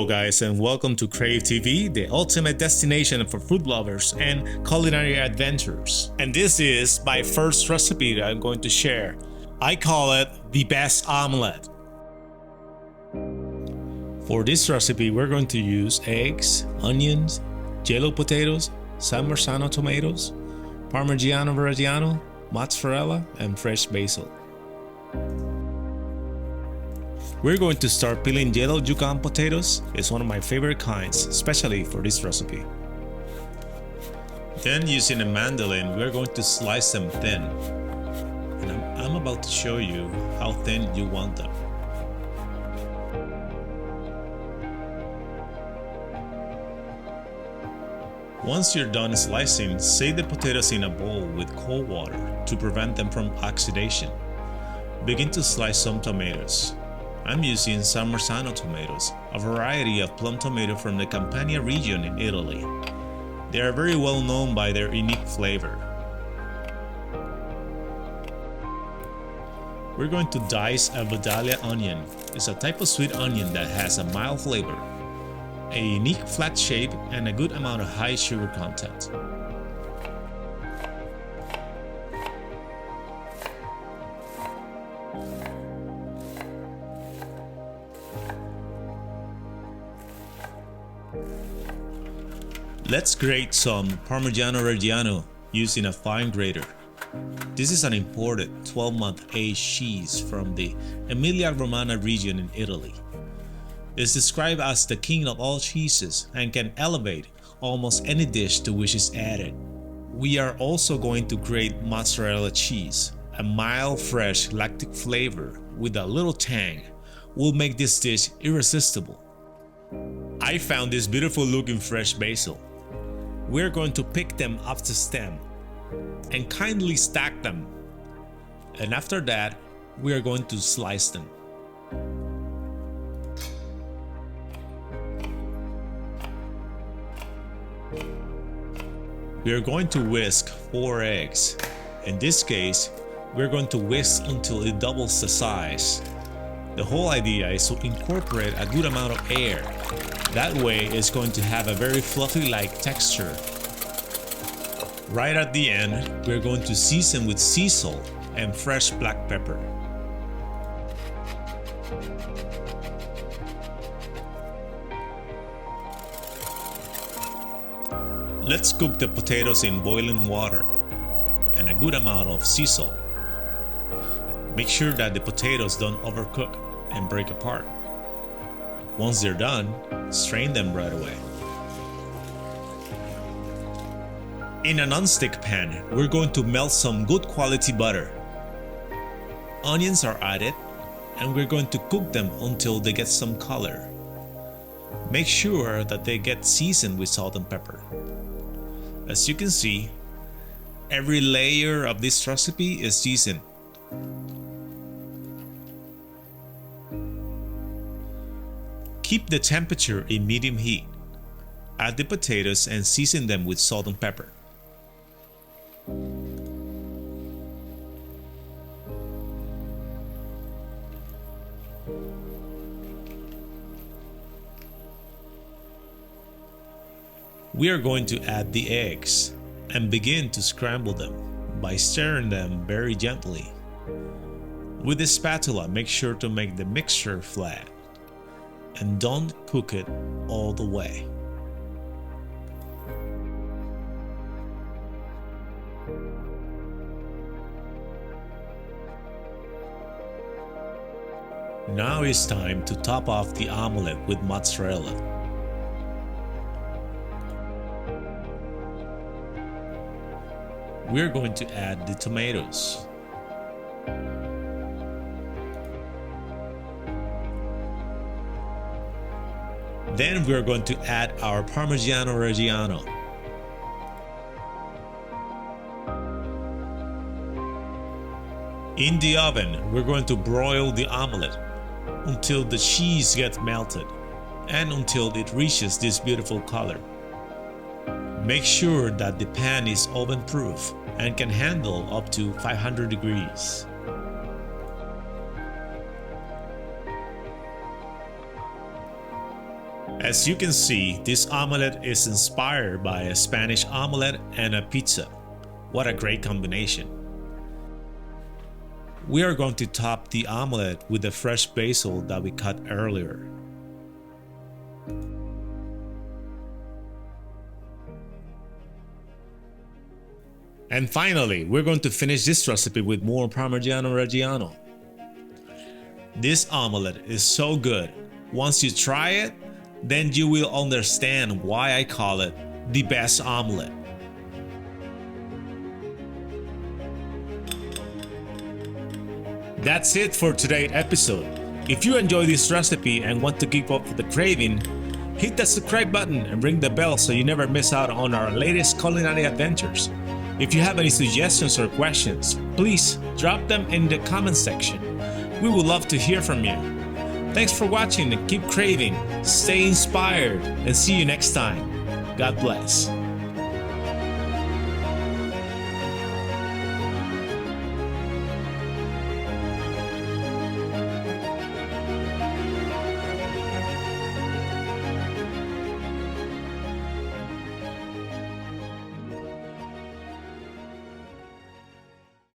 guys, and welcome to Crave TV, the ultimate destination for food lovers and culinary adventures. And this is my first recipe that I'm going to share. I call it the best omelette. For this recipe, we're going to use eggs, onions, yellow potatoes, San Marzano tomatoes, Parmigiano Reggiano, mozzarella, and fresh basil. We're going to start peeling yellow Yukon potatoes. It's one of my favorite kinds, especially for this recipe. Then, using a mandolin, we're going to slice them thin. And I'm about to show you how thin you want them. Once you're done slicing, save the potatoes in a bowl with cold water to prevent them from oxidation. Begin to slice some tomatoes. I'm using San Marzano tomatoes, a variety of plum tomato from the Campania region in Italy. They are very well known by their unique flavor. We're going to dice a Vidalia onion. It's a type of sweet onion that has a mild flavor, a unique flat shape, and a good amount of high sugar content. Let's grate some Parmigiano Reggiano using a fine grater. This is an imported 12-month aged cheese from the Emilia-Romagna region in Italy. It's described as the king of all cheeses and can elevate almost any dish to which is added. We are also going to grate mozzarella cheese. A mild, fresh, lactic flavor with a little tang will make this dish irresistible. I found this beautiful looking fresh basil. We're going to pick them off the stem and kindly stack them. And after that, we are going to slice them. We are going to whisk 4 eggs. In this case, we're going to whisk until it doubles the size. The whole idea is to incorporate a good amount of air. That way, it's going to have a very fluffy-like texture. Right at the end, we're going to season with sea salt and fresh black pepper. Let's cook the potatoes in boiling water and a good amount of sea salt. Make sure that the potatoes don't overcook and break apart. Once they're done, strain them right away. In a non-stick pan, we're going to melt some good quality butter. Onions are added, and we're going to cook them until they get some color. Make sure that they get seasoned with salt and pepper. As you can see, every layer of this recipe is seasoned. Keep the temperature in medium heat. Add the potatoes and season them with salt and pepper. We are going to add the eggs and begin to scramble them by stirring them very gently. With a spatula, make sure to make the mixture flat and don't cook it all the way. Now it's time to top off the omelette with mozzarella. We're going to add the tomatoes. Then we're going to add our Parmigiano Reggiano. In the oven, we're going to broil the omelette until the cheese gets melted and until it reaches this beautiful color. Make sure that the pan is oven-proof and can handle up to 500 degrees. As you can see, this omelette is inspired by a Spanish omelette and a pizza. What a great combination. We are going to top the omelette with the fresh basil that we cut earlier. And finally, we're going to finish this recipe with more Parmigiano Reggiano. This omelette is so good. Once you try it, then you will understand why I call it the best omelette. That's it for today's episode. If you enjoyed this recipe and want to keep up with the craving, hit that subscribe button and ring the bell so you never miss out on our latest culinary adventures. If you have any suggestions or questions, please drop them in the comment section. We would love to hear from you. Thanks for watching and keep craving, stay inspired, and see you next time. God bless.